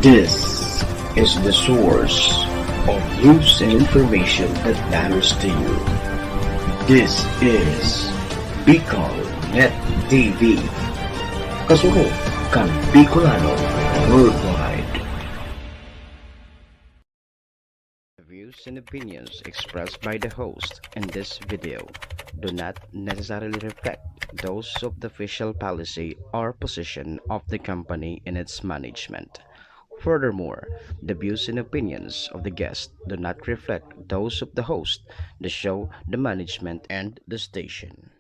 This is the source of news and information that matters to you. This is Bicol Net TV. Kasunod kang Bicolano Worldwide. The views and opinions expressed by the host in this video do not necessarily reflect those of the official policy or position of the company and its management. Furthermore, the views and opinions of the guest do not reflect those of the host, the show, the management, and the station.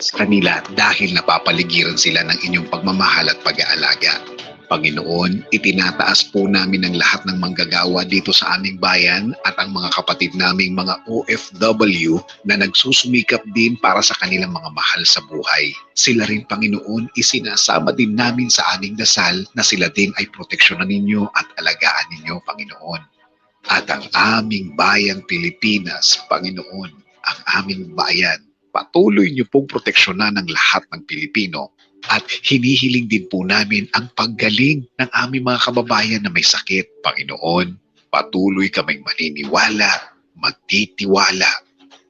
sa kanila dahil napapaligiran sila ng inyong pagmamahal at pag-aalaga. Panginoon, itinataas po namin ang lahat ng manggagawa dito sa aming bayan at ang mga kapatid naming mga OFW na nagsusumikap din para sa kanilang mga mahal sa buhay. Sila rin, Panginoon, isinasama din namin sa aming dasal na sila din ay proteksyonan ninyo at alagaan ninyo, Panginoon. At ang aming bayan Pilipinas, Panginoon, ang aming bayan, patuloy niyo pong proteksyonan ng lahat ng Pilipino. At hinihiling din po namin ang paggaling ng aming mga kababayan na may sakit. Panginoon, patuloy kaming maniniwala, magtitiwala,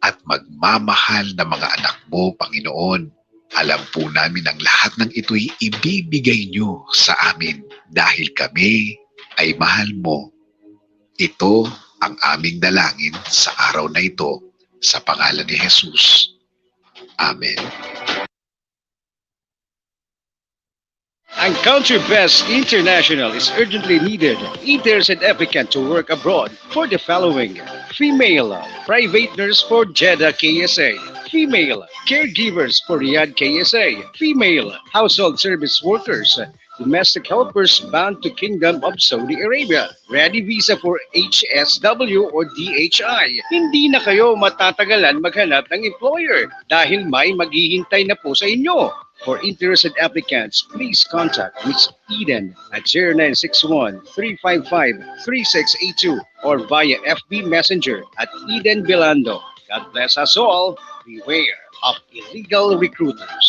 at magmamahal na mga anak mo, Panginoon. Alam po namin ang lahat ng ito'y ibibigay nyo sa amin dahil kami ay mahal mo. Ito ang aming dalangin sa araw na ito sa pangalan ni Jesus. Amen. Ang Country Best International is urgently needed. Eaters and applicant to work abroad for the following: female private nurse for Jeddah KSA, female caregivers for Riyadh KSA, female household service workers, domestic helpers bound to Kingdom of Saudi Arabia, ready visa for HSW or DHI. Hindi na kayo matatagalan maghanap ng employer dahil may maghihintay na po sa inyo. For interested applicants, please contact Ms. Eden at 0961-355-3682 or via FB Messenger at Eden Bilando. God bless us all. Beware of illegal recruiters.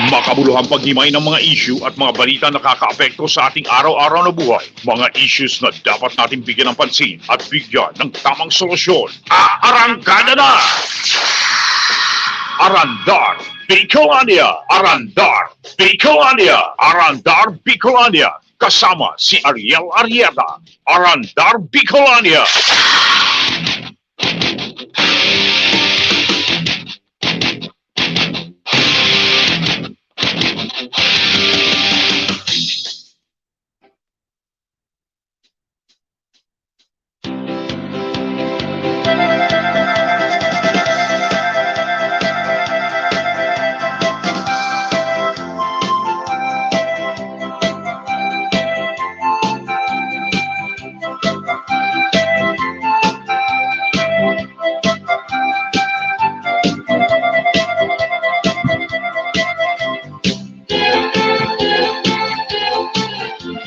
Makabuluhang paghimay ng mga issue at mga balita na nakakaapekto sa ating araw-araw na buhay. Mga issues na dapat natin bigyan ng pansin at bigyan ng tamang solusyon. Aarangkada na! Arandar Bicolania! Arandar Bicolania! Arandar Bicolania! Kasama si Ariel Arrieta. Arandar Bicolania!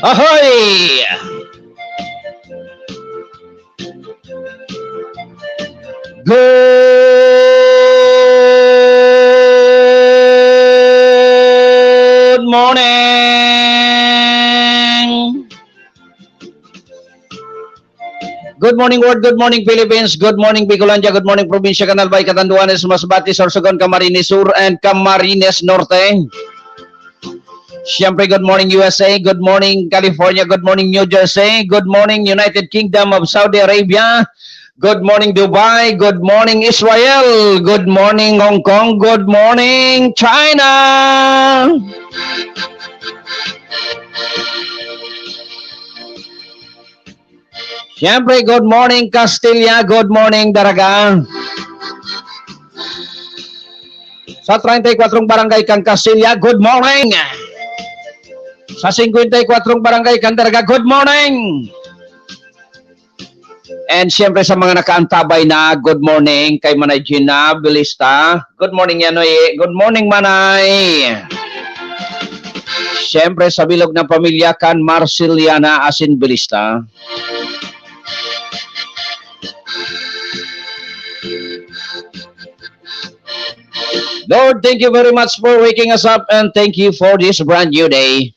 Ahoy! Good morning! Good morning world, good morning Philippines, good morning Bicolandia, good morning Probinsya Canalbay, Catanduanes, Masbate, Sorsogon, Camarines Sur, and Camarines Norte. Siyempre, good morning USA, good morning California, good morning New Jersey, good morning United Kingdom of Saudi Arabia, good morning Dubai, good morning Israel, good morning Hong Kong, good morning China. Siyempre, good morning Castilla, good morning Daraga. Sa 34 barangay kang Castilla, good morning. Sa 54 barangay Candaraga, good morning! And siyempre sa mga nakaantabay na, good morning kay Manay Gina Belista. Good morning, Yanoy. Good morning, Manay. Siyempre sa bilog ng pamilya kan Marceliana Asin Belista. Lord, thank you very much for waking us up and thank you for this brand new day.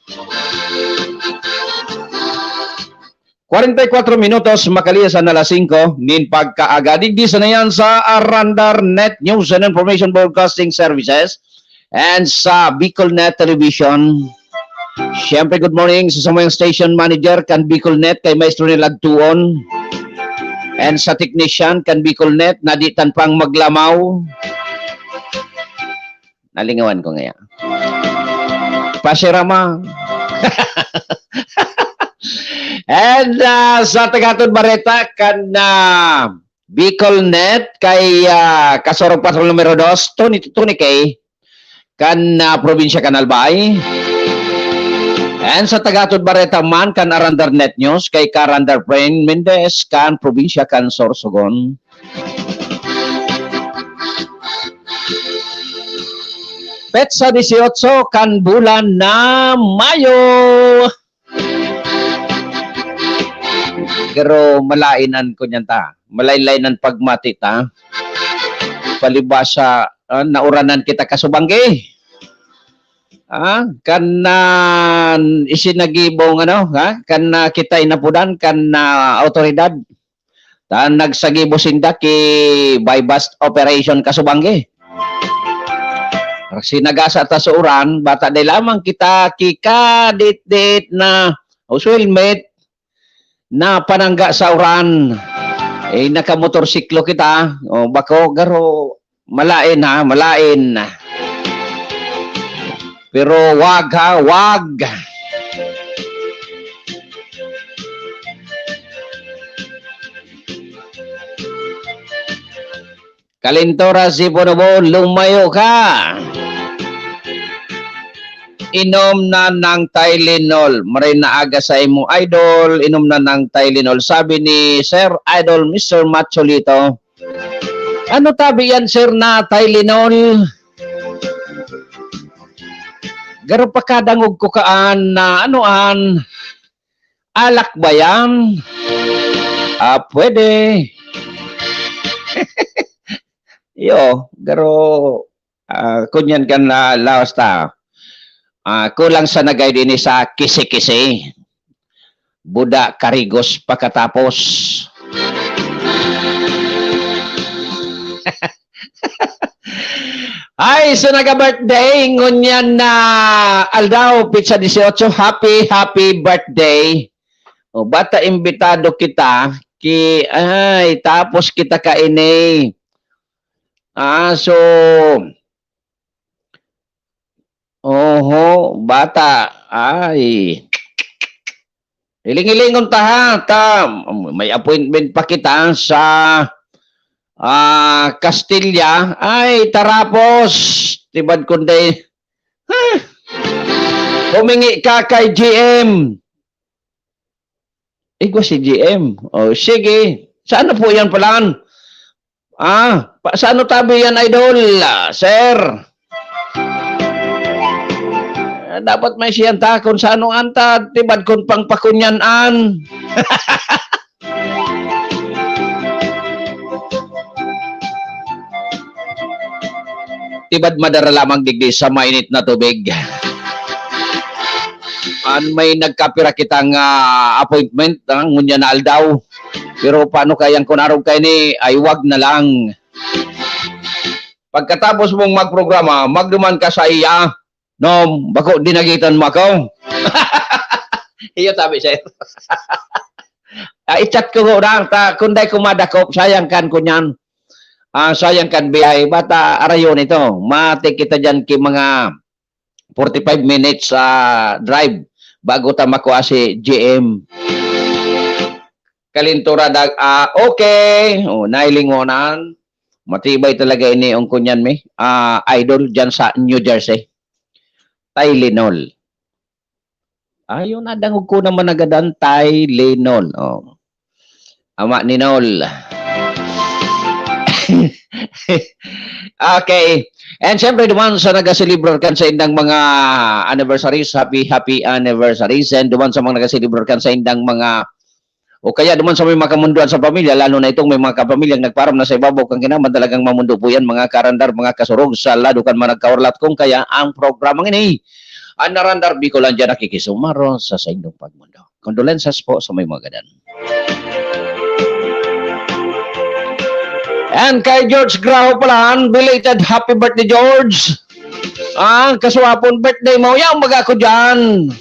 44 minutos makalias na alas 5 nin pagkaaga. Digdi sa na yan sa Arandar Net News and Information Broadcasting Services and sa BicolNet Television. Siyempre, good morning sa samayang station manager kan BicolNet kay Maestro Nilagtuon and sa technician kan BicolNet na di tanpang maglamaw. Nalingawan ko ngayon. Pasirama. And sa Tagatod Bareta kan Bicolnet kay Kasorog Patrol numero 2 Tony kay kan probinsya Kanalbay. And sa Tagatod Bareta man kan Arandar Net News kay Karandar Brain Mendez kan probinsya kan Sorsogon. Petsa 18 kan bulan na Mayo. Pero malainan ko niyan ta. Malaylainan pagmati ta. Palibasa nauranan kita kasubanggi. Kan isinagibong kan kita inapudan kan autoridad. Tan nagsagibo sinda ki bypass operation kasubanggi. Sinagasa ta sa uran, bata day lamang kita kika dit na uswilmate na panangga sa uran. Nakamotorsiklo kita. Bako garo malain. Pero wag. Kalintora si Bonobo, lumayo ka. Inom na ng Tylenol. Maray na aga sa imo idol, inom na ng Tylenol. Sabi ni Sir Idol, Mr. Macholito, ano tabi yan, Sir, na Tylenol? Garo pa kadangog ko kaan na anoan? Alak ba yan? Pwede. Yo, garo kunyan kan na lawas ta. Kulang sa nagay din sa kisi-kisi. Buda karigos pagkatapos. Ay, so naga-birthday ngunyan na Aldao Pizza 18. Happy birthday. Bata imbitado kita tapos kita kaini. So bata, iling-ilingon ta may appointment pa kita sa Castilla. Tarapos, tibad kunday, humingi ka kay GM. Igwa si GM. Sige, saan po yan palaan? Saan tabi yan, idol? Sir, dapat may siyan ta kung saan anta tibad kung pangpakunyanan. Tibad madara lamang digdi sa mainit na tubig. May nagkapira kitang appointment ngunya na Aldaw. Pero paano kayang kunarog kay ni ay wag na lang. Pagkatapos mong magprograma, magduman ka sa iya. No, bako dinagitan mo ako. Iyo tabi sir. I-chat ko lang ta kunday kumadakop sayang kan kunyan. Sayang kan biyahe bata arayon ito. Mati kita diyan ki mga 45 minutes drive bago ta makuha si GM. Kalintura okay. Nailingonan. Matibay talaga ini ang kunyan mi. Idol diyan sa New Jersey. Tylenol. Ayun na dangog ko naman agadan Tylenol. Ama ni Nol. Okay. And syempre duman sa nagaselebrar kan sa indang mga anniversaries, happy anniversaries. And duman sa mga nagaselebrar kan sa indang mga o kaya duman sa may makamunduan sa pamilya, lalo na itong may mga kapamilyang nagparam na sa ibabaw kang kinaman talagang mamundo po yan, mga karandar, mga kasurog, sa lado kan managkaurlat kung kaya ang programang ini. Ang narandar, Bicolan dyan nakikisumaro sa indong pagmundo. Condolensas po sa may mga gadan. And kay George Graho palaan, belated happy birthday, George. Kaswapon birthday mo, yang mag ako dyan.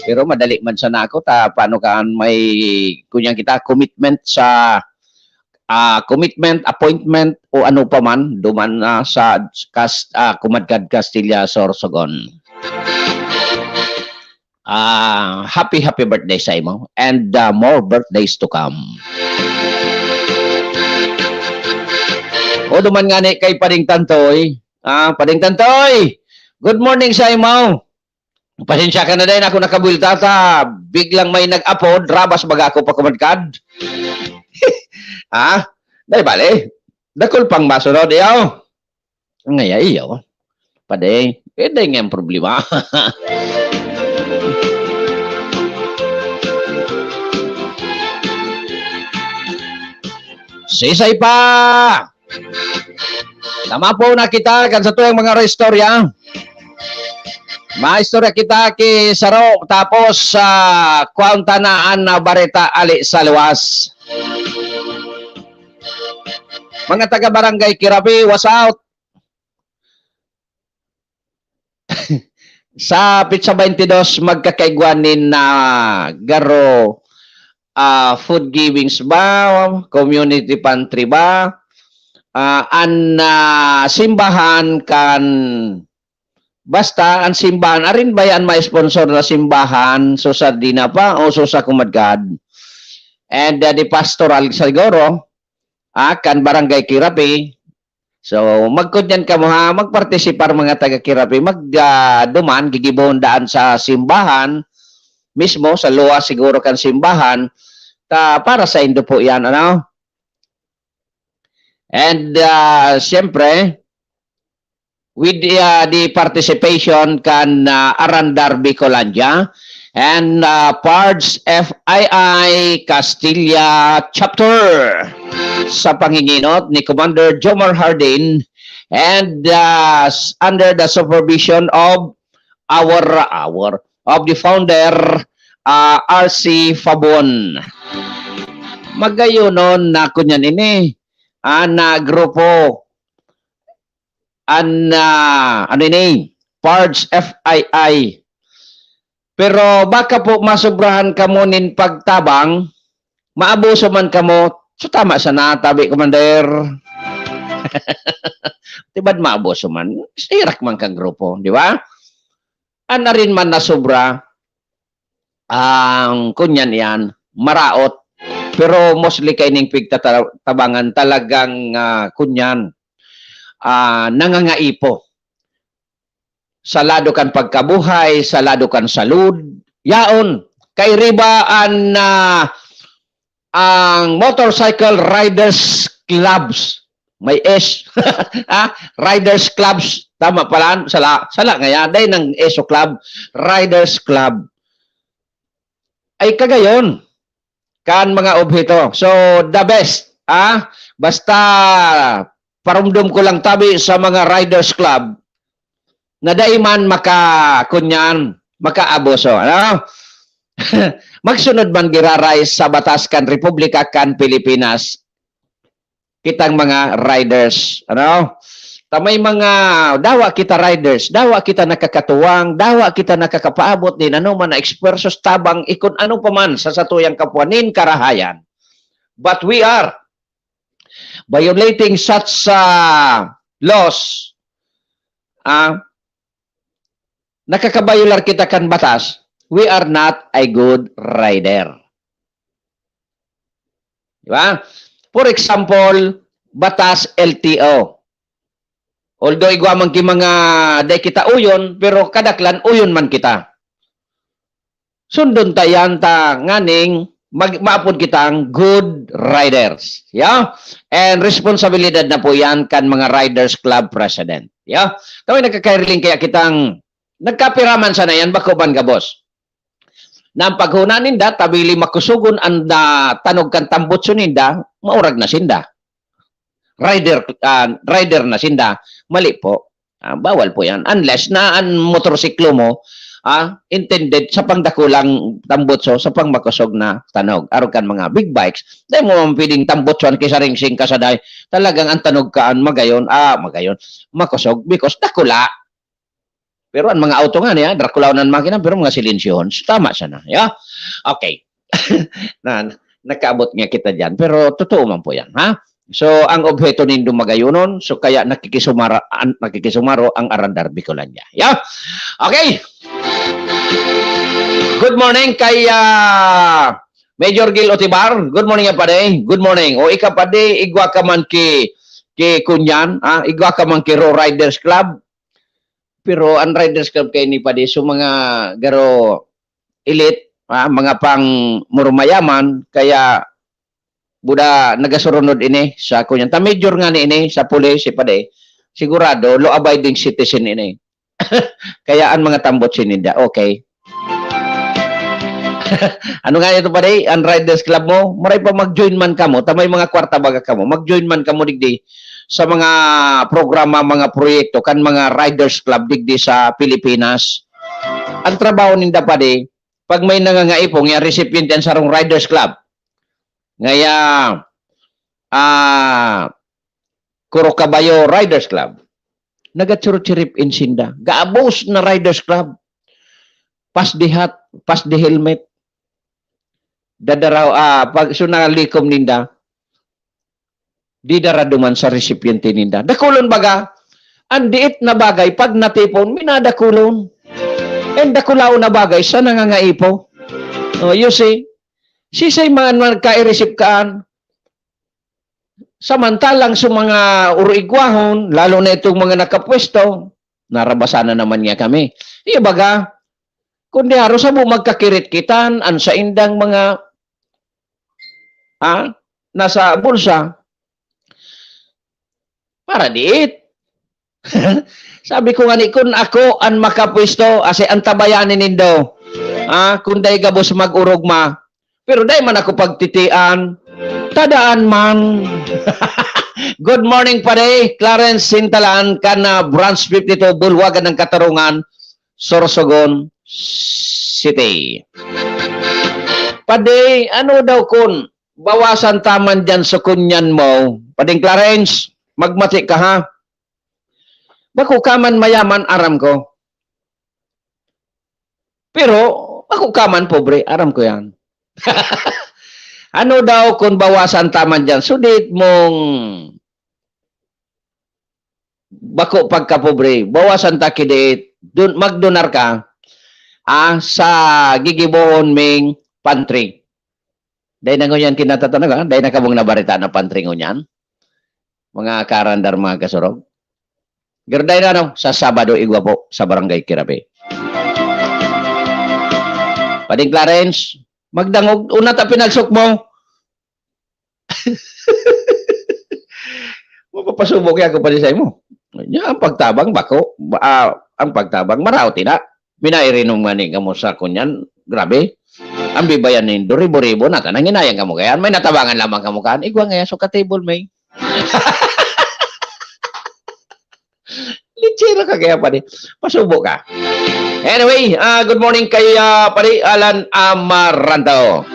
Pero madali man sana ako, paano kaan may kunyang kita commitment sa commitment, appointment o ano pa man, duman sa Kumadkad Castilla, Sorsogon. Happy birthday sa imo and more birthdays to come. O duman nga ni kay Pading Tantoy. Pading Tantoy, good morning sa imo. Pasensya ka na din ako nakabuiltata. Biglang may nag-upload, rabas baga ako pagkumadkad. Dahil bali, dakol pang masunod iyaw. Ngaya iyaw. Pading, pwede nga yung problema. Sisay pa! Tama po na kita kan sa tuyang mga restorya. Maistorya kita ki Saro tapos sa kuantanaan na bareta ali sa luwas. Mga taga Barangay Kirapi, what's out? Sa Pizza 22 magkakaigwanin na garo food givings ba, community pantry ba, simbahan kan basta ang simbahan arin ba yan may sponsor na simbahan so sa dina pa o so sa kumadgad and the pastoral siguro kan Barangay Kirapi. So magkudyan ka mo ha, magpartisipar mga taga Kirapi, duman gigibon daan sa simbahan mismo sa luwas siguro kan simbahan para sa indo po yan, ano? And siyempre, with the participation kan Arandar Bicolandia and Pards FII Castilla Chapter sa panginginot ni Commander Jomar Hardin and under the supervision of of the founder RC Fabon. Magayunon na kunyan ini na grupo ano ini Pards FII. Pero baka po masobrahan ka mo nin pagtabang, maabuso man ka mo, so tama sa natabi, Commander. Diba't maabuso man, sirak man kang grupo, di ba? Ana rin man na sobra, ang kunyan yan, maraot, pero mostly kay ning pigtatabangan talagang kunyan, nangangaipo. Salado kan pagkabuhay, salado kan salud. Yaon, kay riba ang motorcycle riders clubs. May S. Riders clubs. Tama pala. Sala nga day ng ESO club. Riders club. Ay kagayon. Kan mga objeto. So, the best. Basta parumdum ko lang tabi sa mga riders club na daiman makaaboso. Ano? Magsunod man giraray sa batas kan Republika kan Pilipinas kitang mga riders. Ano? Tamay mga dawa kita riders, dawa kita nakakatuwang, dawa kita nakakapaabot din ano man na ekspersos tabang ikon ano pa man sa satuyang kapwanin karahayan. But we are violating such laws. Nakakabayular kita kan batas, we are not a good rider. Diba? For example, batas LTO. Although igwaman ki mga day kita uyon, pero kadaklan uyon man kita. Sundon tayan ta nganing maapod kitang good riders. Yeah? And responsibilidad na po yan kan mga riders club president. Yeah? Kami nagkakailing kaya kitang nagkapiraman sana yan, bako ban ka, boss? Na ang paghunan ninda, tabili makusugon ang tanog kan tambutso ninda, maurag na sinda. Rider na sinda, mali po. Bawal po yan. Unless na ang motorsiklo mo, intended sa pangdakulang tambutso, sa pangmakusog na tanog. Araw kan mga big bikes, dahil mo mapiling tambutsoan kisa ringsing kasaday, talagang ang tanog kaan magayon, makusog, because dakula. Pero ang mga auto nga niya, Draculaw ng makina, pero mga silensyon, tama siya na. Yeah? Okay. Nakaabot nga kita dyan, pero totoo man po yan. Ha? So, ang objeto nindo magayunon, so kaya nakikisumaro ang Arandar Bicolandia. Yeah? Okay. good morning kay Major Gil Otibar. Good morning pade. Good morning. O ika pade igwa ka man ki Kunyan, igwa ka man ki Raw Riders Club. Pero ang Riders Club kay ni pade so mga garo elite, mga pang murumayaman kaya buda nagasurunod ini sa Kunyan. Ta major nga ni ini sa pulis si pade. Sigurado law abiding citizen ini. Kaya ang mga tambot sininda. Okay. Ano nga ito pare, ang Riders Club mo, maray pa mag-join man ka mo, tamay mga kwarta baga ka mo, mag-join man ka mo digdi sa mga programa, mga proyekto, kan mga Riders Club digdi sa Pilipinas. Ang trabaho ninda pare, pag may nangangaipong, yung recipient yan sa Riders Club, ngaya, Kurokabayo Riders Club, nagatsuro-chirip insinda, gaabos na Riders Club, pas di hat, pas di helmet, dadaraw pag sunalikom ninda di daraduman sa recipiente ninda dakulon baga ang diit na bagay pag natipon minadakulon and dakulaw na bagay sa nangangaipo. You see sisay man ka-receive kaan samantalang sa mga uruigwahon lalo na itong mga nakapwesto narabasana naman nga kami iya baga kundi haro sa mo magkakirit-kitan an sa indang mga nasa bulsa para diit. Sabi ko nga ni kun ako ang makapwesto ase ang tabayanin nindo kun day gabos mag-urugma pero day man ako pagtitian tadaan man. Good morning pare Clarence Sintalan kana branch 52 Bulwagan ng Katarungan Sorsogon City. Pade, ano daw kun bawasan taman dyan sa kunyan mo? Padeng Clarence, magmati ka ha? Bako kaman mayaman aram ko. Pero, bako kaman pobre, aram ko yan. Ano daw kun bawasan taman dyan? Sudit mong bako pagka pobre, bawasan ta kidit, magdonar ka sa gigibohon ming pantry. Dahil na ngunyan kinatatanong, dahil na kabong nabarita na pantry ngunyan. Mga karandar, mga kasurog. Gerday na no, sa Sabado igwa po sa Barangay Kirabe. Pading Clarence, magdangog, una ta pinagsok mo. Mapapasubok yan ko pa sa mo. Ang pagtabang bako, ang pagtabang marauti na. Minairinong maning ka mo sa kunyan, grabe. Ang bibayan ni ribo-ribo na tanang inayang ka mo kaya may natabangan lamang ka mo kaan igwa nga so ka table may lichira ka kaya pare pasubo ka anyway good morning kay pare Alan Amaranto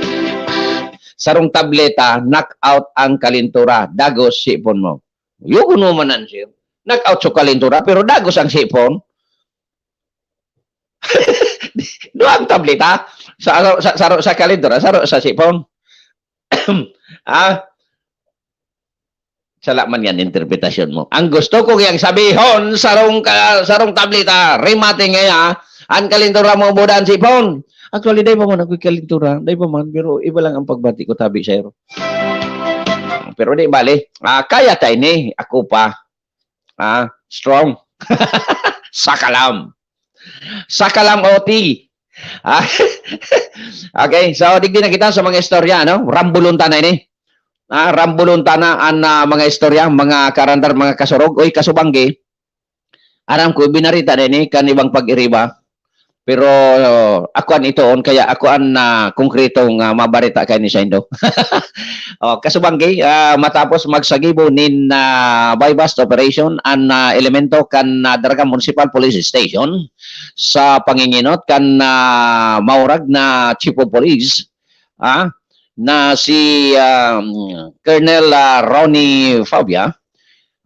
sarong tableta knockout ang kalintura dagos sipon mo yuko naman sir knockout so kalintura pero dagos ang sipon. Doang tableta sa kalendora, sa sipon. Sala man yan interpretasyon mo. Ang gusto ko yang sabihon sarong tableta, remate nga ang kalendora mo budan sipon. Actually, day pa man ako kalendora, day pa man, pero iba lang ang pagbati ko tabi sa ero. Pero di bali, kaya tayo ni, ako pa, strong. Sakalam. Sakalam OT. Okay, so digdi na kita sa mga istorya, no? Rambulunta na ini. Rambulunta na ang mga istorya, mga karandar, mga kasurog, oy kasubanggi. Aram ko binarita na ini kanibang pag-iriba. Pero ako an itoon kaya ako an konkretong mabarita kay ni Saindo. Kasubanggi matapos magsagibo nin bypass operation an elemento kan Daraga Municipal Police Station sa panginginot kan maurag na Chief of Police na si Colonel Ronnie Fabia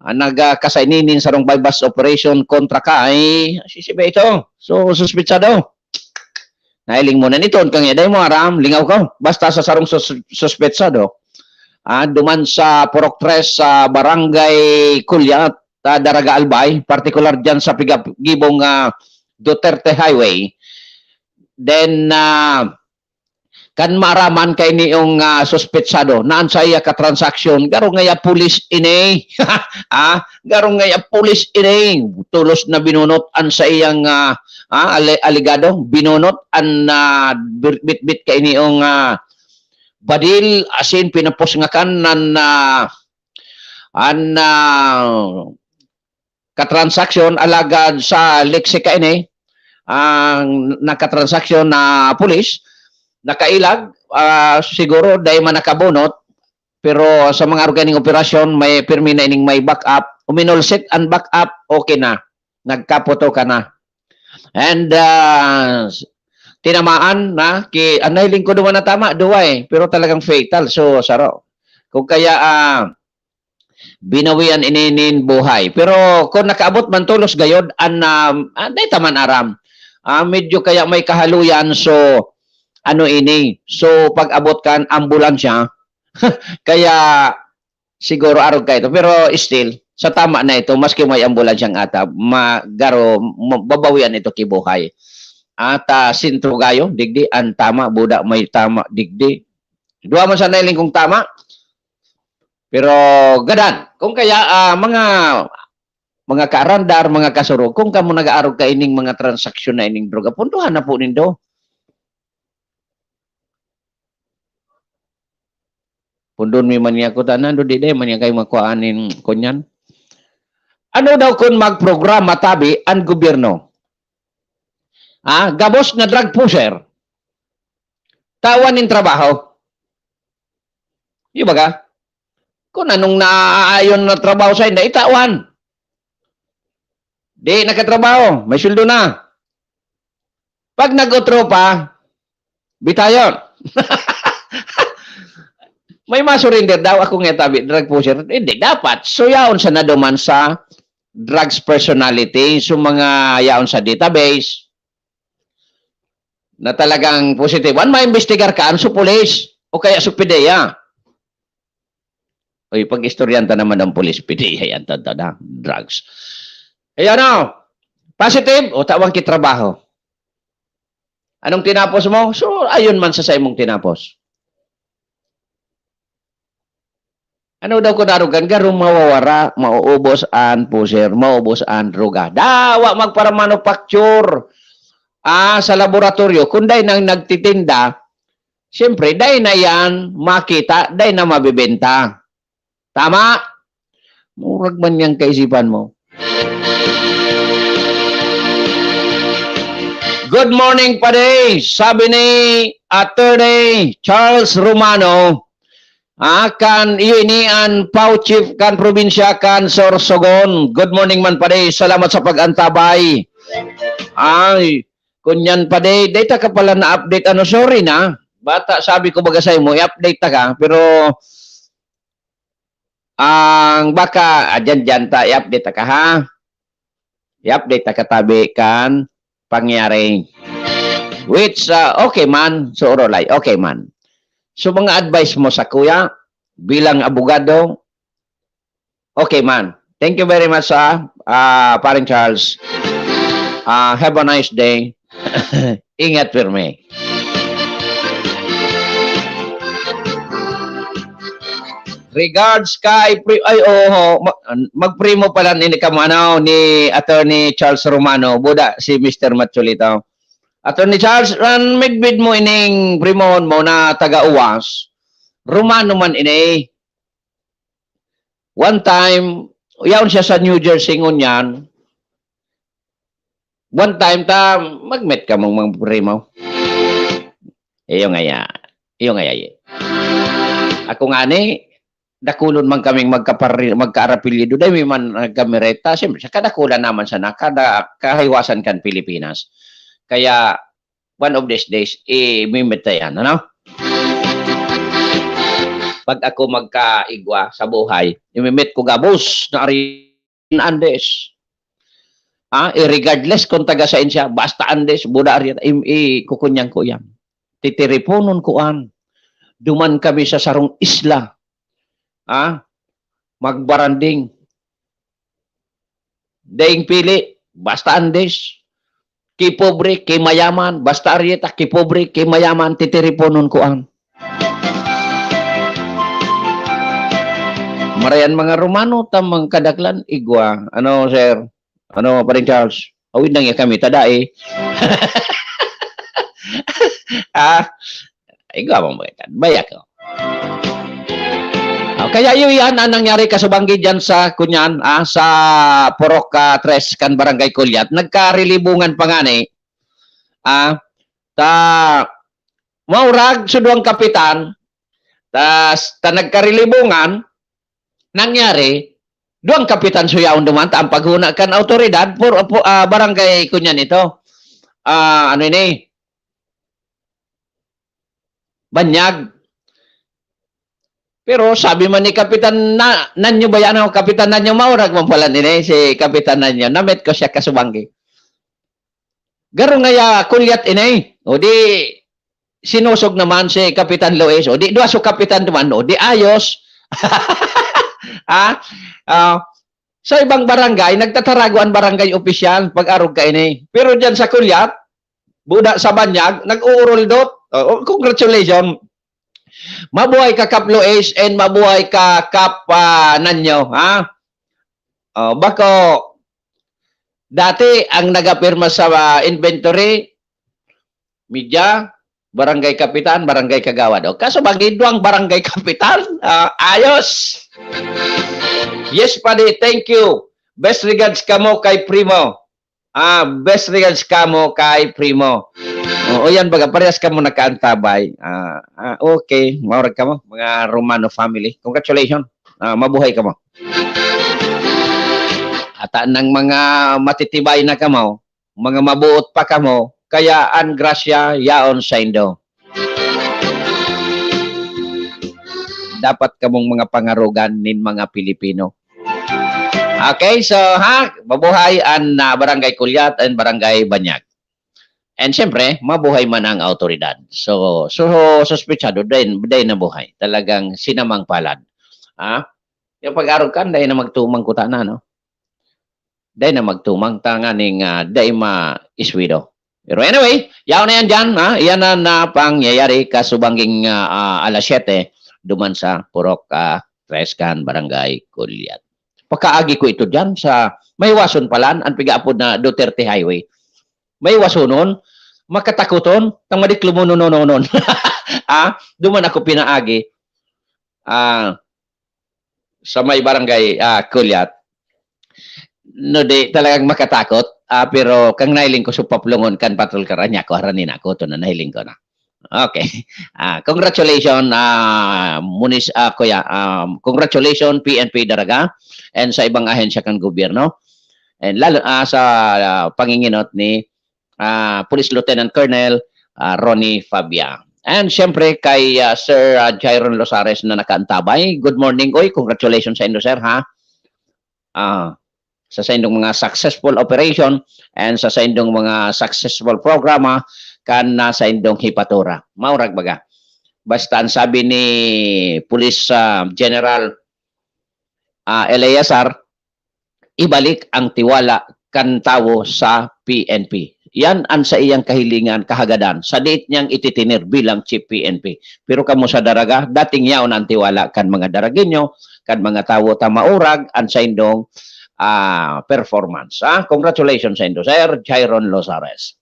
nagkasaininin sa rong bypass operation kontra kay sisibe ito. So, suspetsado. Nailing mo na nito. Kang yaday mo, aram, lingaw ka. Basta sa sarong suspetsado. Duman sa Purok 3 sa Barangay Kulyat, Daraga Albay, particular dyan sa Pigibong Duterte Highway, then kan maaraman kay niyong suspetsado naan sa iya ka transaksyon garo nga ya pulis ini garo nga ya pulis ini tulos na binunot an sa iyang aligado binunot an bit kay niyong badil asin pinapos nga kan nan katransaksyon alagad sa leksika ini ang nakatransaksyon na pulis nakailag siguro dahil man nakabunot pero sa mga organing operasyon may pirmi na ining may backup uminulsit ang backup okay na nagkapoto ka na and tinamaan na anahiling ko duman na tama duwa pero talagang fatal so saro kung kaya binawian ininin buhay pero kung nakaabot man tulos gayod day taman aram medyo kaya may kahaluyan so so pag abot kan ambulansya kaya siguro arog ka ito pero still sa tama na ito maski may ambulansyang atab babawian ito kibuhay at sintro gayo digdi ang tama buda may tama digdi duwa man sa nailing kong tama pero gadan kung kaya mga kaarandar mga kasurog kung kamo nag-aarog ka ining mga transaksyon na ining droga puntuhan na po nindo. Pundon mi man niya ko tanan do di man niya kay makuanin kunyan. Ano daw kun magprograma tabi ang gobyerno? Gabos nga drug pusher. Tawan nin trabaho. Di ba ka? Kung anong naaayon na trabaho sa inda, itawan. Di nakatrabaho, may sweldo na. Pag nag-utro pa, bitayon. May masurinder daw ako nga tabi drug pusher. Hindi, dapat. So, yaon sa naduman sa drugs personality. So, mga yaon sa database na talagang positive. Ano maimbestigar ka? Ano sa police? O kaya sa PDEA? Oy, pag-istoryanta naman ang police, PDEA yan, drugs. Ayan o. Positive? O tawang kitrabaho. Anong tinapos mo? So, ayun man sa imong tinapos. Ano daw ko narugan? Garong mawawara, mauubos ang pusher, mauubos ang droga. Dawa magpara-manufacture sa laboratorio. Kung day nang nagtitinda, siyempre, day na yan makita, day na mabibenta. Tama? Murag man yung kaisipan mo. Good morning, Pade. Sabi ni Attorney Charles Romano, kan iinian Pau Chief kan probinsya kan Sorsogon. Good morning man Pade. Salamat sa pag-antabay. Ay, kunyan Pade, data ka pala na update sorry na. Bata sabi ko baga sa mo, i-update ta ka pero ang baka dyan ta i-update ta ka ha. I-update ta ka tabi kan pangyari. Which okay man, so orolay, okay man. So mga advice mo sa kuya bilang abogado, okay man. Thank you very much paring Charles. Have a nice day. Ingat firme. Regards kay magprimo pala ni kamano ni Attorney Charles Romano, buda si Mr. Matulito. Attorney Charles, magbid mo ining primon mo na taga-uwas. Romano man ini. One time, yaon siya sa New Jersey ngunyan. One time magmet ka mong mga primo. Iyo nga ya. Ako nga ni, dakulon man kaming magkaarapilido dahil may man nagkamireta. Siyempre, kadakulan naman sa kahiwasan kan Pilipinas. Kaya, one of these days, imimita yan, ano? Pag ako magkaigwa sa buhay, imimit ko gabos na arin Andes. Regardless kung taga sa insya, basta Andes, buda arin, kukunyang ko yan. Titiriponon ko an. Duman kami sa sarong isla. Magbaranding. Daing pili, basta Andes. kay pobre, kay mayaman, basta arieta, kay pobre, kay mayaman, titiriponon ko ang. Marayan mga Romano, tamang kadaklan, igwa. Ano, sir? Ano, paring Charles? Awid nang kami, tadae. Igwa mo mga bayak ko. Kaya yun yan ang nangyari kasubanggi dyan sa kunyan, sa Purok 3 kan Barangay Kulyat. Nagkarilibungan pa nga ni. Maurag suduang kapitan, ta nagkarilibungan, nangyari, duang kapitan suyaon duman, ang paghuna kan autoridad, barangay kunyan ito. Ano ini? Banyag. Pero sabi man ni Kapitan Nanyo ba yan? Kapitan Nanyo maurag mo pala nila si Kapitan Nanyo. Namit ko siya kasubanggi. Garo nga kulyat inay. O di sinusog naman si Kapitan Luis. O di doa so Kapitan naman. O di ayos. Sa ibang barangay, nagtataraguan barangay opisyal pag-arog ka inay. Pero dyan sa kulyat, buda sa banyag, nag-uurol dot. Congratulations. Mabuhay ka Kap Luis and mabuhay ka Kap Nanyo, ha? Bako dati ang nagapirma sa inventory media, barangay kapitan, barangay kagawad. Kaso bagidwang barangay kapitan, ayos. Yes, padi, thank you. Best regards kamo kay Primo. Best regards kamo kay Primo. O yan baga, parehas ka mo nakaantabay. Okay, maurag ka mo, mga Romano family. Congratulations, mabuhay ka mo. At ng mga matitibay na ka mo, mga mabuot pa ka mo, kaya ang grasya yaon sa indo. Dapat ka mong mga pangarugan nin mga Pilipino. Okay, so mabuhay ang barangay Kulyat and barangay Banyag. And siyempre, mabuhay man ang autoridad. So suspetsado, dahil na buhay. Talagang sinamang palad. Yung pag-arog ka, dahil na magtumang kuta na, no? Dahil na magtumang tanganing dahil ma-iswido. Pero anyway, yaw na yan dyan, Yan na pangyayari kasubangging alas 7, duman sa Purok 3 kan Barangay Kulyat. Pagkaagi ko ito dyan sa may wason palan, ang pigaapod na Duterte Highway. May wasunon, makatakuton, tang madiklumunononon. Duman ako pinaagi sa may barangay Kulyat. No, di talagang makatakot. Pero kang nailing ko supaplungon kan patrol karanya ko, haranin ako. Ito na nahiling ko na. Okay. Congratulations, Kuya. Congratulations, PNP Daraga and sa ibang ahensya kan gobyerno. And lalo sa panginginot ni Police Lieutenant Colonel Ronnie Fabia. And siyempre kay Sir Jairon Losares na nakaantabay. Good morning, oy. Congratulations sa indo, sir, ha? Sa indong mga successful operation and sa indong mga successful programa kan sa indong hipatura. Maurag baga. Basta ang sabi ni Police General Eleazar, ibalik ang tiwala kan tawo sa PNP. Yan ang sa iyang kahilingan, kahagadan. Sa date niyang ititinir bilang Chief PNP. Pero kamo sa Daraga, dating yaon ang tiwala kan mga Daraginyo, kan mga tawo tamaurag, ang sa indong performance. Congratulations sa indo, Sir Jairon Losares.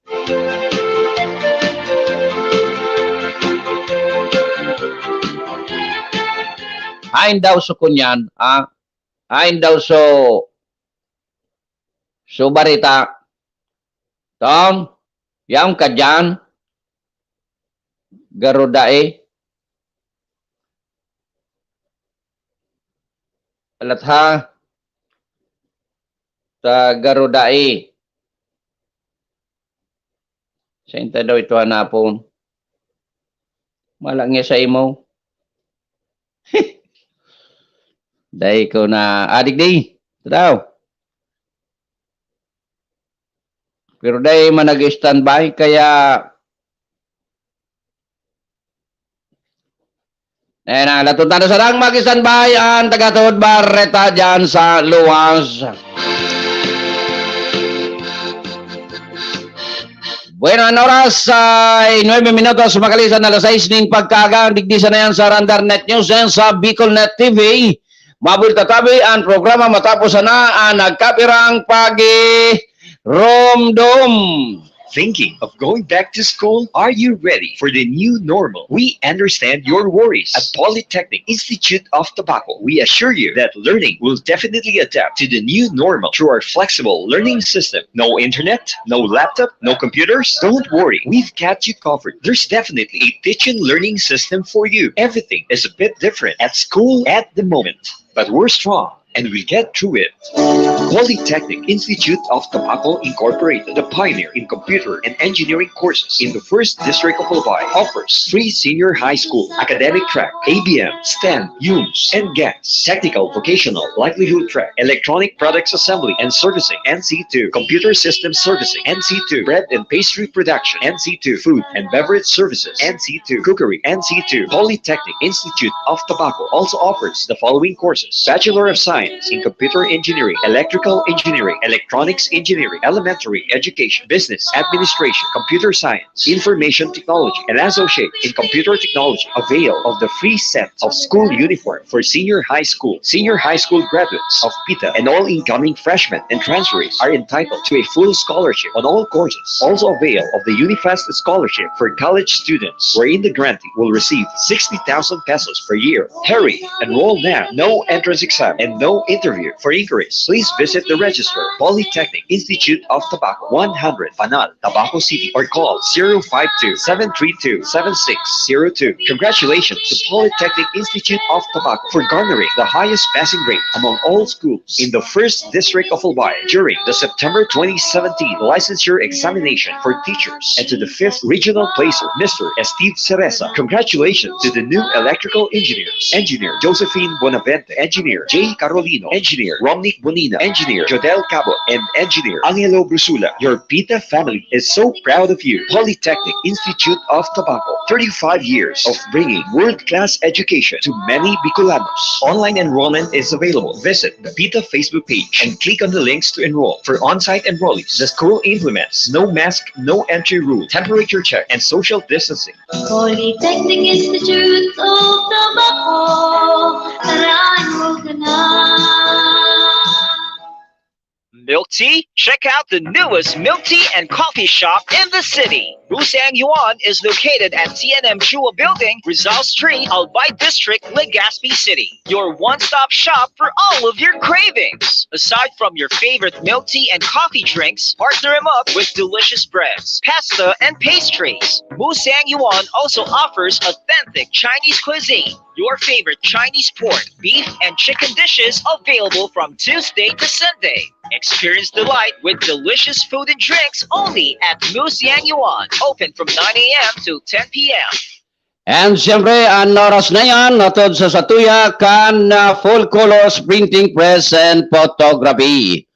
Ayon daw so kunyan, ayon daw so barita, Tom, yang ka dyan, garudae, alatha, sa garudae, sa inta daw ito hanapon, malangya sa imo, dahil ko na, adik di, ito daw. Pero dahil man nag-standby, kaya latuntan na sarang mag-standby ang tagatod Barreta dyan sa luwas. Bueno, ang oras ay 9 minutos makalisan na alas 6 ning pagkaaga. Digdisa na yan sa Randar Net News and sa Bicol Net TV. Mabul tatabi ang programa matapos na ang nagkapirang pagi Romdom. Thinking of going back to school? Are you ready for the new normal? We understand your worries. At Polytechnic Institute of Tobacco, we assure you that learning will definitely adapt to the new normal through our flexible learning system. No internet, no laptop, no computers? Don't worry, we've got you covered. There's definitely a teaching learning system for you. Everything is a bit different at school at the moment, but we're strong and we'll get through it. Polytechnic Institute of Tobacco Incorporated, the pioneer in computer and engineering courses in the 1st District of Albay, offers free senior high school, academic track, ABM, STEM, UMS, and GATS, technical, vocational, livelihood track, electronic products assembly and servicing, NC2, computer systems servicing, NC2, bread and pastry production, NC2, food and beverage services, NC2, cookery, NC2. Polytechnic Institute of Tobacco also offers the following courses: Bachelor of Science in Computer Engineering, Electrical Engineering, Electronics Engineering, Elementary Education, Business Administration, Computer Science, Information Technology, and Associate in Computer Technology. Avail of the free set of school uniform for senior high school graduates of PITA, and all incoming freshmen and transferees are entitled to a full scholarship on all courses. Also avail of the Unifast Scholarship for college students, wherein the grantee will receive 60,000 pesos per year. Hurry, enroll now. No entrance exam and no interview. For inquiries, please visit the register, Polytechnic Institute of Tobacco, 100 Panal, Tabaco City, or call 052-732-7602. Congratulations to Polytechnic Institute of Tobacco for garnering the highest passing rate among all schools in the 1st District of Albay during the September 2017 licensure examination for teachers, and to the 5th regional placer, Mr. Steve Cereza. Congratulations to the new electrical engineers: Engineer Josephine Bonavente, Engineer J. Carolino, Engineer Romnick Bonina, Engineer Jodel Cabot, and Engineer Angelo Brusula. Your PITA family is so proud of you. Polytechnic Institute of Tobacco, 35 years of bringing world-class education to many Bicolanos. Online enrollment is available. Visit the PITA Facebook page and click on the links to enroll. For on-site enrollees, the school implements no mask, no entry rule, temperature check, and social distancing. Polytechnic Institute of Tobacco, enroll ka na. Milk tea? Check out the newest milk tea and coffee shop in the city. Busang Yuan is located at TNM Chua Building, Rizal Street, Albay District, Legazpi City. Your one-stop shop for all of your cravings. Aside from your favorite milk tea and coffee drinks, partner them up with delicious breads, pasta, and pastries. Busang Yuan also offers authentic Chinese cuisine. Your favorite Chinese pork, beef, and chicken dishes available from Tuesday to Sunday. Experience delight with delicious food and drinks only at Musiang Yuan. Open from 9 a.m. to 10 p.m. And siyempre, ang oras na yan, natod sa Satuya kan full colors printing press and photography.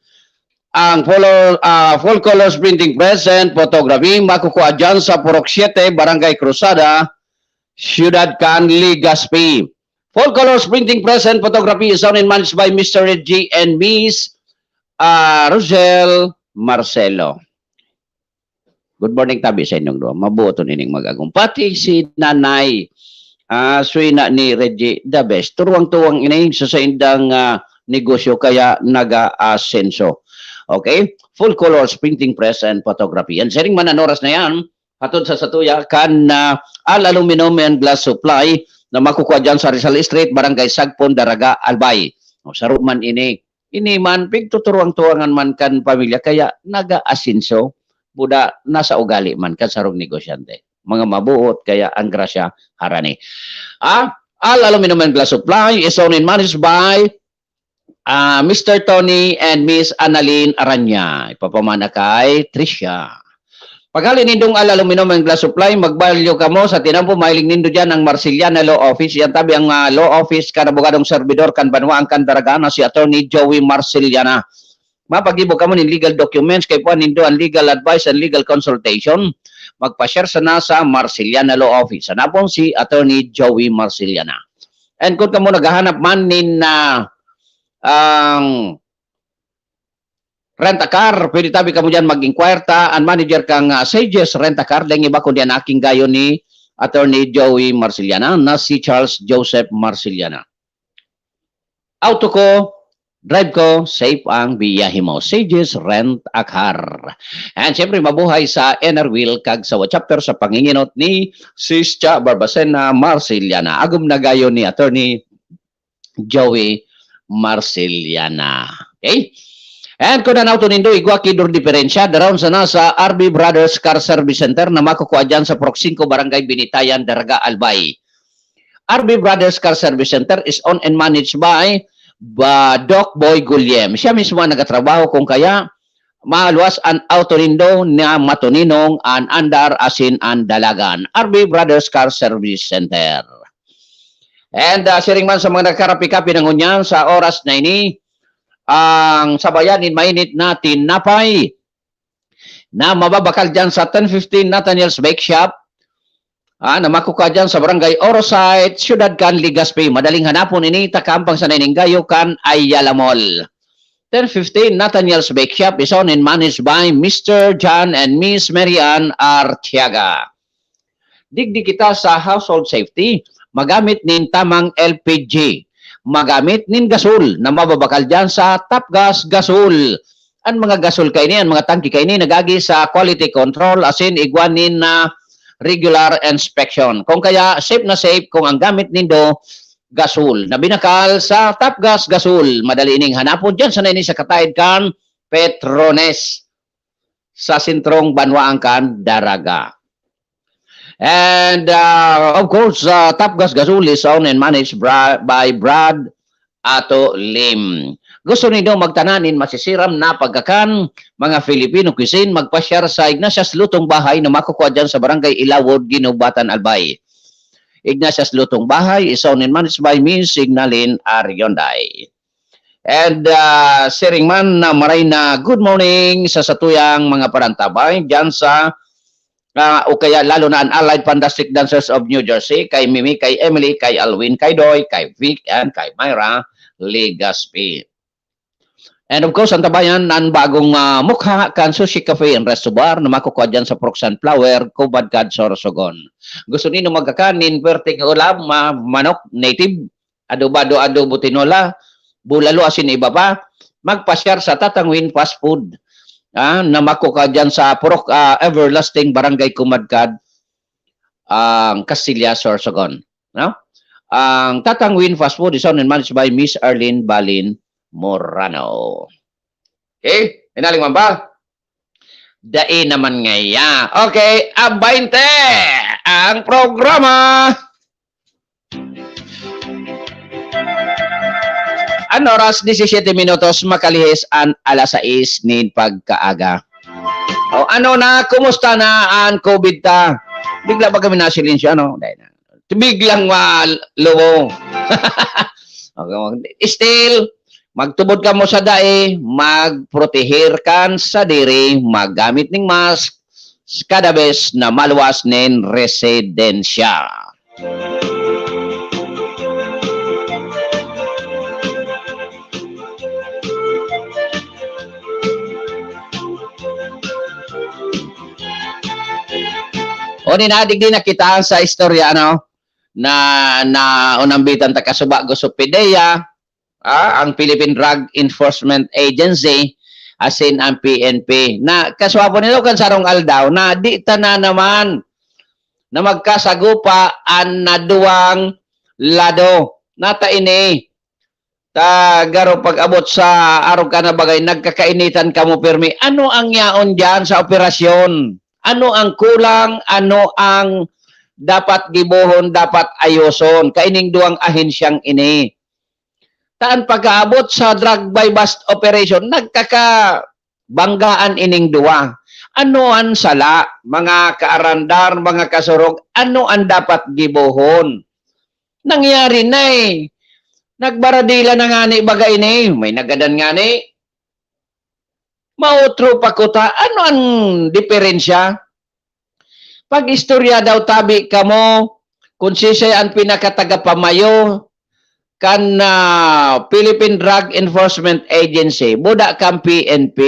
Ang full colors printing press and photography makukuha dyan sa Purok 7, Barangay Cruzada, Ciudad Can, Legazpi. Full colors printing press and photography is owned and managed by Mr. Reggie and Miss Rosel Marcelo. Good morning tabi sa inyong doon. Mabuto nining mag-agong. Pati si Nanay Suina ni Reggie the best. Turuang-tuwang inay sa indang negosyo kaya naga-asenso. Okay? Full colors printing press and photography. And sharing man ang oras na yan, hatod sa Satuya kan Al Aluminum and Glass Supply na makukuha dyan sa Rizal Street, Barangay Sagpon, Daraga, Albay. O, saro man ini man, pigtuturuang-tuwangan man kan pamilya, kaya naga-asinso, buda nasa ugali man kan sarong negosyante. Mga mabuot, kaya ang grasya harani. Al Aluminum and Glass Supply is owned and managed by Mr. Tony and Miss Annalyn Aranya. Ipapamana kay Tricia. Paghalin nindong Al Aluminum and Glass Supply, magbalyo ka mo sa tinampo, mahiling nindo dyan ang Marciliana Law Office. Yan tabi ang Law Office kan abogadong servidor kan banwaan kan Daragana si Attorney Joey Marciliana. Mapagibo ka mo ng legal documents, kay po nindo ang legal advice and legal consultation. Magpa-share sana sa Marciliana Law Office. Hanapon si Attorney Joey Marciliana. And kung ka mo naghahanap man nin ang Rent a car, pwede tabi ka mo dyan mag-inquire ta, ang manager kang Sages Rent a Car, dahil iba ko diyan aking gayo ni Attorney Joey Marciliana na si Charles Joseph Marciliana. Auto ko, drive ko, safe ang biyahe mo. Sages Rent a Car. And siyempre mabuhay sa Enerwheel kag sa chapter sa panginginot ni Sis Cha Barbacena Marciliana. Agum na gayo ni Attorney Joey Marciliana. Okay? And kung nanaw to nindo, igwa kidor diferensya, daron sana sa RB Brothers Car Service Center na makukuha dyan sa Proc 5 Barangay Binitayan, Daraga, Albay. RB Brothers Car Service Center is owned and managed by Doc Boy Gulyem. Siya mismo ang nagatrabaho kung kaya maluwas ang auto nindo na matuninong an andar asin an dalagan. RB Brothers Car Service Center. And sharing man sa mga nagkarapi-kapi ng unyan sa oras na ini, ang sabayanin mainit na tinapay na mababakal dyan sa 1015 Nathaniel's Bake Shop na makukuha dyan sa Barangay Orosite, Ciudad Can, Legazpi. Madaling hanapon ini, takampang sa Naininggayo Can, Ayala Mall. 1015 Nathaniel's Bake Shop is owned and managed by Mr. John and Miss Marian Artiaga. Digdi kita sa household safety, magamit nin tamang LPG. Magamit nin gasol na mababakal dyan sa Top Gas Gasol. Ang mga gasol kaini, ang mga tangki kaini nagagi sa quality control asin igwanin na regular inspection. Kung kaya safe na safe kung ang gamit nindo gasol na binakal sa Top Gas Gasol. Madali ining hanapon dyan sa nini sa Katayid Can, Petrones sa sentrong Banwaang Can, Daraga. And of course, Top Gas Gasol is owned and managed by Brad Ato Lim. Gusto niyo magtananin masisiram na pagkakan, mga Filipino cuisine, magpasyar sa Ignatius Lutong Bahay na makukuha dyan sa Barangay Ilawod, Ginubatan, Albay. Ignatius Lutong Bahay is owned and managed by Miss Signalin Arionday. And sharing man na maray na good morning sa satuyang mga parantabay dyan sa o kaya lalo na ang Allied Fantastic Dancers of New Jersey, kay Mimi, kay Emily, kay Alwin, kay Doy, kay Vic, and kay Myra Legazpi. And of course, ang tabayan ng bagong mukha kan Sushi Cafe and Resto Bar na makukuha dyan sa Proc Sunflower, Cubadcad, Sorsogon. Gusto nino magkakanin, perting ulam, manok, native, adobado, adobo, tinola, bulalo, asin, iba pa, magpasyar sa Tatangwin Fast Food. Na makukuha dyan sa Proc Everlasting Barangay Kumadkad, Castilla, Sorsogon. No? Ang Tatangwin Fast Food is owned and managed by Miss Arlene Balin Morano. Okay? Inaling man ba? Dai naman ngaya. Okay, 20 ang programa. Ang oras 17 minutos makalihis ang alas 6 nin pagkaaga. O ano na, kumusta na ang COVID ta? Bigla ba kami nasilinsyo, ano? Biglang luwo. Still, magtubod ka mo sa dae, magprotehir kan sa diri, maggamit ng mask, kada bes na maluwas nin residensya. O ninadig din nakita sa istorya na unambitan ta kasuba gusto PDEA, ang Philippine Drug Enforcement Agency, asin ang PNP na kaswapo nila kan sarong aldaw na di na naman na magkasagupa ang naduwang lado nata ini ta garo pag-abot sa araw ka na bagay nagkakainitan ka mo permi. Ano ang yaon diyan sa operasyon? Ano ang kulang? Ano ang dapat gibohon, dapat ayoson? Kaining duwang ahensyang ini. Taan pagkaabot sa drug by bust operation, nagkakabanggaan ining duwa. Ano ang sala, mga kaarandar, mga kasurog, ano ang dapat gibohon? Nangyari na eh. Nagbaradila na nga ni bagay ni, may nagadan nga ni. Mautro pa kuta, ano ang diferensya? Pag istorya daw tabi ka mo, kung siya ang pinakatagapamayo, kan Philippine Drug Enforcement Agency, buda kang PNP,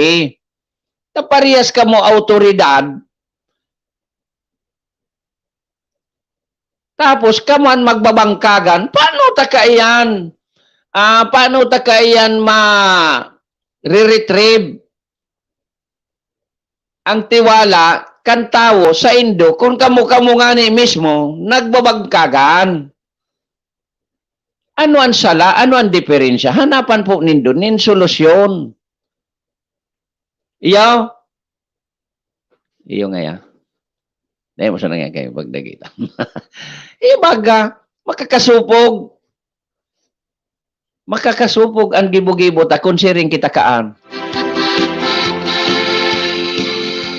parehas ka mo autoridad, tapos kaman magbabangkagan, paano ta kaiyan? Paano ta kaiyan re-retrieve ang tiwala kan tao sa Indo kung kamo nga ni mismo nagbabangkagan? Ano ang sala? Ano ang diferensya? Hanapan po nindo nin solusyon. Iyo nga ya. Dahil mo sa nga kayo pagdagita. Ibaga, makakasupog. Makakasupog ang gibo-gibo ta kung siring kita kaan.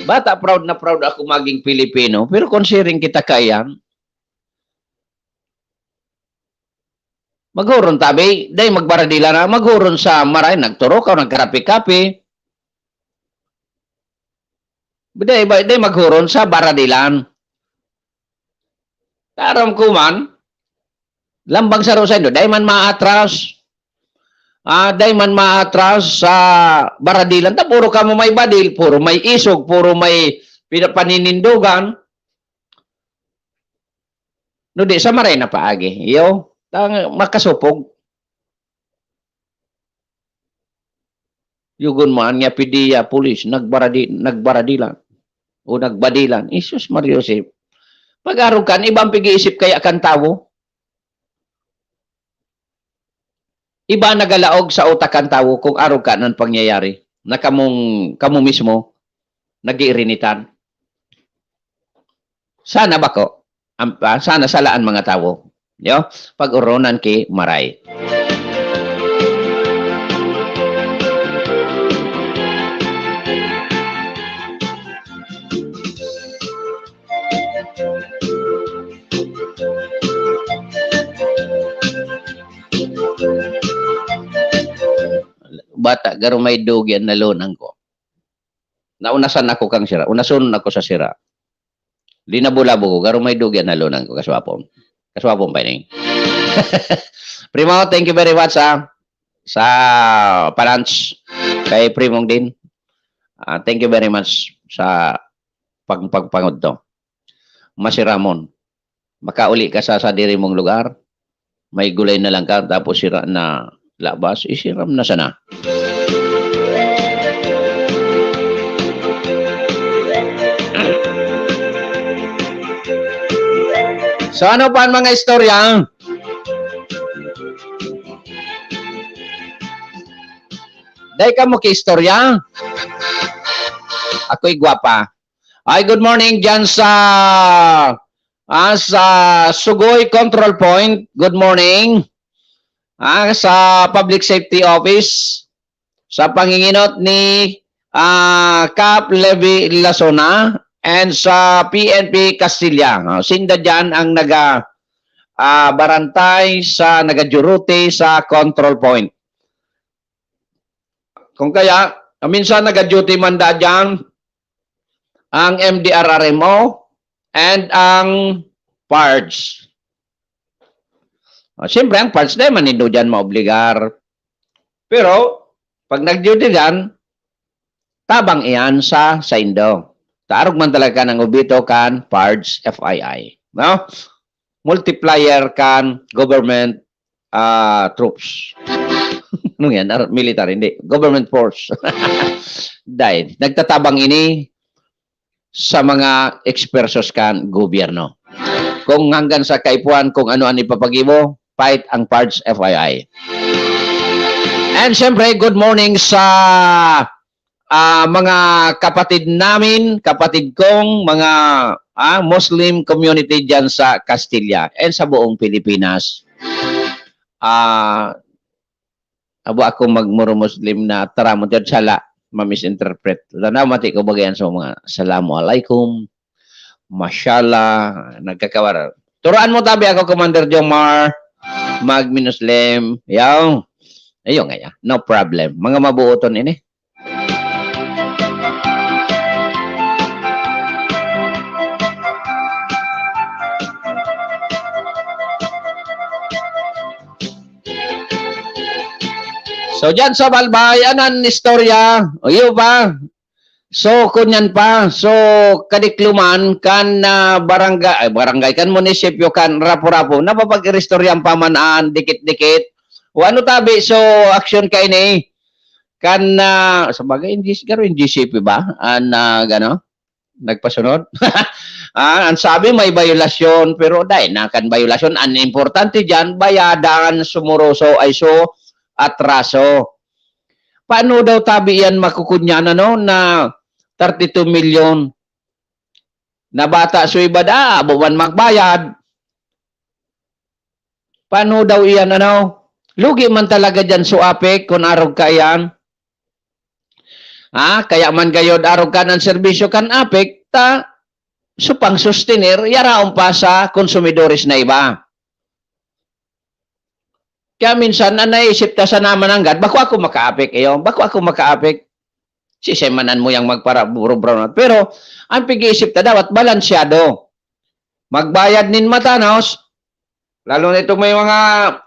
Bata, proud na proud ako maging Pilipino, pero kung siring kita kayan, maghuron tabi, day magbaradila na, maghuron sa maray, nagturo ka, nagkarapi-kapi. Day maghuron sa baradilan. Taram ko man, lambang sa Rosendo, day man maatras. Day man maatras sa baradilan. Ta puro ka mo may badil, puro may isog, puro may paninindugan. No di sa maray na paagi. Iyo. Makasupog. Yugon man nga pidiya pulis nagbaradilan o nagbadilan. Isus Mario Joseph. Pag-araw kan ibang pag-iisip kaya kan tawo. Iba nagalaog sa utak kan tawo kung araw ka ng pangyayari na kamo mismo nag-iirinitan. Sana bako. Sana salaan mga tawo. Yo, pag-uronan ki maray. Bata, garo may dugyan na lonan ko. Naunasan ako kang sira. Unasun ako sa sira. Linabulabo ko, garo may dugyan na lonan ko, kaswapon. Kaswapon pa rin. Primo, thank you very much sa palunch kay Primong din. Thank you very much sa pagpangod to. Masiramon. Makauli ka sa diri mong lugar. May gulay na lang ka, tapos sira na labas, isiram na sana. So ano pa ang mga istorya? Dahil ka mo ki-istorya? Ako'y gwapa. Ay, good morning dyan sa Sugoy Control Point. Good morning. Sa Public Safety Office. Sa panginginot ni Cap Levi Lasona. And sa PNP Castilla, sinda dyan ang barantay sa nagadurute sa control point. Kung kaya, minsan nagaduty man da dyan ang MDRRMO and ang PARDS. Siyempre, ang PARDS na man hindi dyan maobligar. Pero, pag nag-duty dyan, tabang iyan sa Indo. Taarog man talaga ng ubito kan PARDS FII. No? Multiplier kan government troops. Ano yan? Military, hindi. Government force. Dahil, nagtatabang ini sa mga ekspertos kan gobyerno. Kung hanggang sa kaipuan, kung ano ang ipapagibo, fight ang PARDS FII. And syempre, good morning sa mga kapatid namin, kapatid kong, mga Muslim community dyan sa Castilla and sa buong Pilipinas. Abo ako magmuro-Muslim na taramon dyan sala, ma-misinterpret. Mati ko bagayan sa mga Assalamualaikum, Mashallah, nagkakawara. Turuan mo tabi ako, Commander Jomar, mag-Muslim, yaw. Ayun nga ya, no problem. Mga mabuoton ini. So, dyan sa Balbay, anan istorya? O, iyo ba? So, kunyan pa. So, kadikluman kan barangay kan munisipyo kan rapo-rapo. Napapag-restoryan pamanaan, dikit-dikit. O ano tabi? So, action kay ni kan sabagay, hindi GCP ba? Gano? Nagpasunod? Ang sabi may violasyon, pero dahil na kan violasyon, ang importante dyan, bayadan sumuroso ay so atraso. Paano daw tabi yan makukunyan na 32 million na bata so ibada, buwan magbayad. Paano daw iyan Lugi man talaga dyan so apek kung arog ka yan. Kaya man gayod arog ka ng serbisyo kan apek, so pang sustenir, yaraon pa sa konsumidores na iba. Kaya minsan, naisip ta sa naman hanggat, bako ako makaapik bako ako makaapik. Sisemanan mo yung magpara-brown. Pero, ang pag-iisip ta dapat balansyado. Magbayad nin matanos, lalo na itong may mga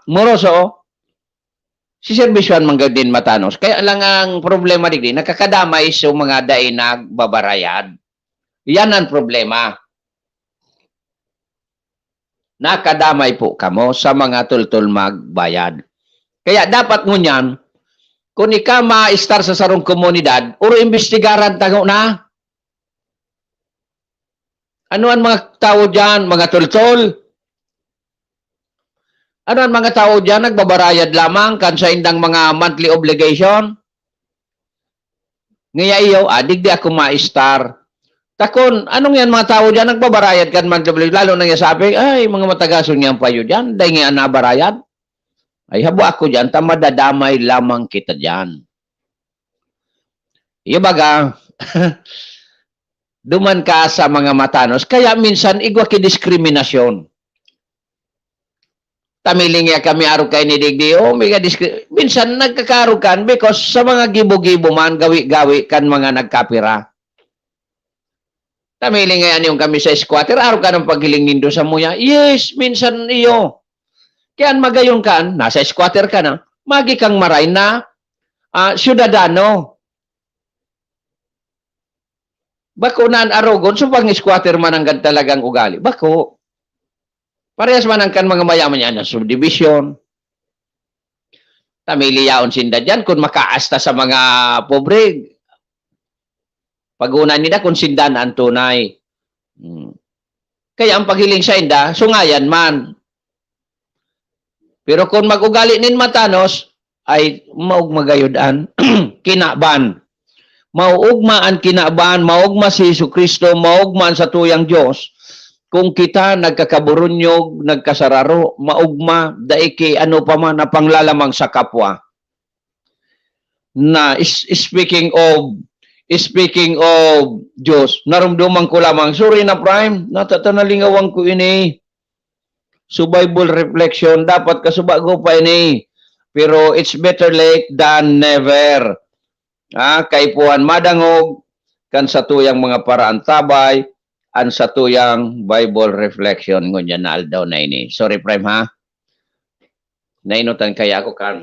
moroso, siservisyon manggad din matanos. Kaya lang ang problema din, nakakadamay so mga daay nagbabarayad. Yan ang problema. Nakadamay po kamo sa mga tultul magbayad. Kaya dapat ngunyan, kung ika ma-star sa sarong komunidad, uro imbestigaran tago na. Ano ang mga tao dyan? Mga tultul? Ano ang mga tao dyan? Nagbabarayad lamang kan sa indang mga monthly obligation? Ngaya iyo, digdi ako ma-star. Takon, anong yan mga tao dyan? Nagbabarayad kan monthly obligation. Lalo nang sabi, ay, mga matagason yan pa yun dyan. Dahil nga nabarayad. Ay, habo ako dyan, madadamay lamang kita dyan. Iyo baga, duman ka sa mga matanos, kaya minsan igwa ki diskriminasyon. Tamiling ya kami araw kay ni Digdi, minsan nagkakarukan because sa mga gibo-gibo man, gawi-gawi kan mga nagkapira. Tamiling yan yung kami sa squatter, araw ka ng paghiling nindo sa muya. Yes, minsan iyo. Kaya magayon kan, nasa squatter ka na, magi kang maray na syudadano. Bako na arogon, so pang squatter man ang talagang ugali. Bako. Parehas man ang kan mga mayaman yan na subdivision. Tamiliyaon sinda dyan, kung makaasta sa mga pobre, pag-unan nila kung sindan ang tunay. Kaya ang paghiling sa inda, sungayan man. Pero kung mag-ugali nin matanos, ay maugmagayudan, kinaban. Mauugmaan kinaban, maugma si Jesucristo, maugmaan sa tuyang Diyos. Kung kita nagkakaburunyog, nagkasararo, maugma, daiki ano pa man na panglalamang sa kapwa. Na speaking of Diyos, narumduman ko lamang, sorry na Prime, natatanalingawang ko ini. So Bible reflection, dapat kasubago pa ini. Pero it's better late than never. Kay puhan madangog, kan sa tuyang mga paraan tabay, an sa tuyang Bible reflection. Ngunyan na aldaw na ini. Sorry Prime ha. Nainutan kaya ako kan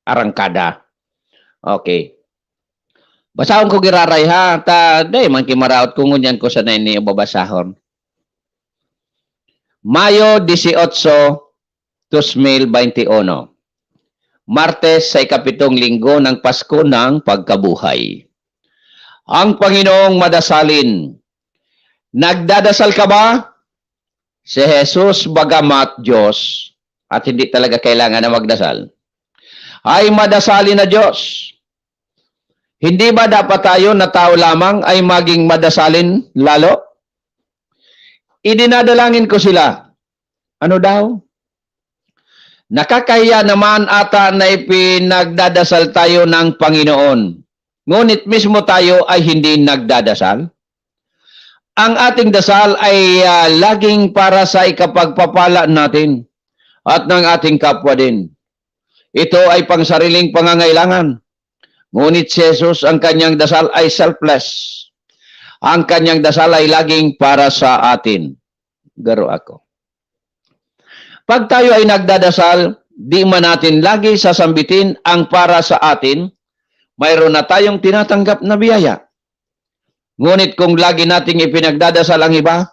arangkada. Okay. Basahon ko giraray ha. Day man kimaraot ko ngunyan ko sa na ini babasahon. Mayo 18, 2021. Martes sa ikapitong linggo ng Pasko ng Pagkabuhay. Ang Panginoong madasalin. Nagdadasal ka ba? Si Jesus bagamat Diyos at hindi talaga kailangan na magdasal. Ay madasalin na Diyos. Hindi ba dapat tayo na tao lamang ay maging madasalin lalo? Idinadalangin ko sila. Ano daw? Nakakahiya naman ata na ipinagdadasal tayo ng Panginoon. Ngunit mismo tayo ay hindi nagdadasal. Ang ating dasal ay laging para sa ikapagpapala natin at ng ating kapwa din. Ito ay pangsariling pangangailangan. Ngunit si Jesus, ang kanyang dasal ay selfless. Ang kanyang dasal ay laging para sa atin. Garo ako. Pag tayo ay nagdadasal, di man natin lagi sasambitin ang para sa atin, mayroon na tayong tinatanggap na biyaya. Ngunit kung lagi nating ipinagdadasal ang iba,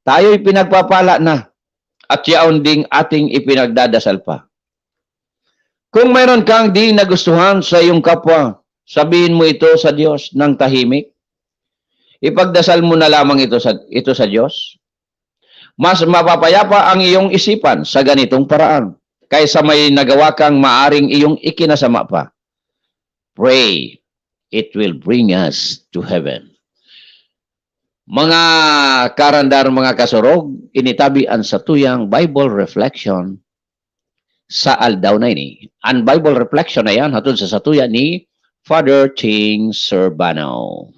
tayo'y pinagpapala na at yaon ding ating ipinagdadasal pa. Kung mayroon kang di nagustuhan sa iyong kapwa, sabihin mo ito sa Diyos ng tahimik. Ipagdasal mo na lamang ito sa Diyos. Mas mapapayapa ang iyong isipan sa ganitong paraan kaysa may nagawa kang maaring iyong ikinasama pa. Pray, it will bring us to heaven. Mga karandar, mga kasurog, initabian sa tuyang Bible reflection sa aldaw na ini. Ang Bible reflection na yan, hatun sa satuya ni Father Ching Surbano.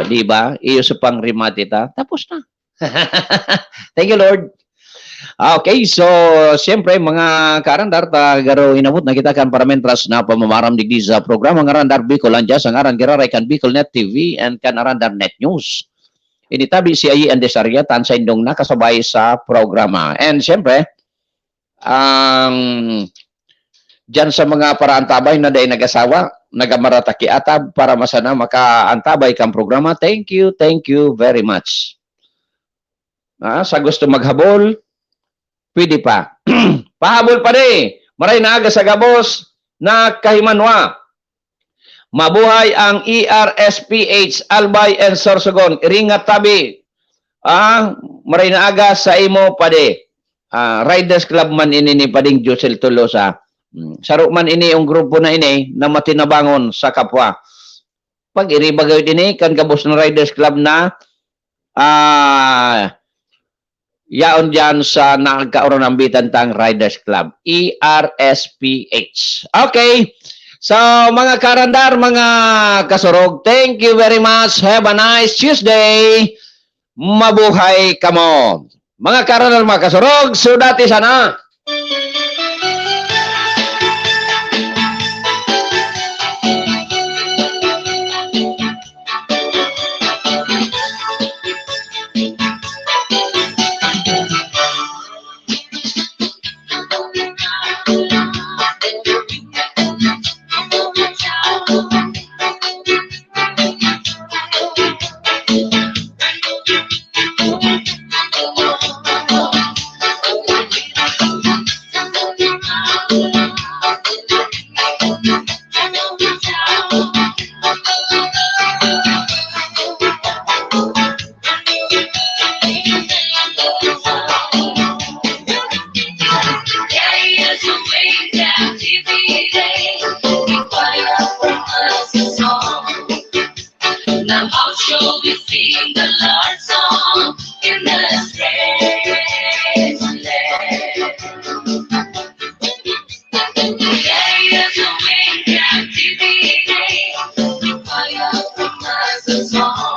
Di ba? Iyo sa pangrimatita, tapos na. Thank you, Lord. Okay, so siyempre mga karandar, tagaro inabot na kita kan paramentras na pamamaram digdi sa programa ng Arandar Bicolandia sa ngaran Giraray kan Bicolnet TV and kan Arandar Net News. Initabi si Ayi Andesaria tan sa indong nakasabay sa programa. And siyempre, dyan sa mga paraantabay na day nag-asawa, nagamarataki atab para masana makaantabay kang programa. Thank you very much. Sa gusto maghabol, pwede pa. Pahabol pa rin. Maray na aga sa gabos na kahimanwa. Mabuhay ang ERSPH, Albay and Sorsogon. Iringat tabi. Maray na aga sa imo pa rin. Riders Club man ini ni Pading Josel Tolosa. Saro man ini yung grupo na ini na matinabangon sa kapwa. Pag iribagay ini kan gabos ng Riders Club na yaon dyan sa nakagkaroon ng bitantang Riders Club, ERSPH. Okay, so mga karandar, mga kasurog, thank you very much. Have a nice Tuesday. Mabuhay kamo. Mga karandar, mga kasurog, sudati sana. Now I'll show you sing the Lord's song in the strange land. There is a way captivity, fire from us a song.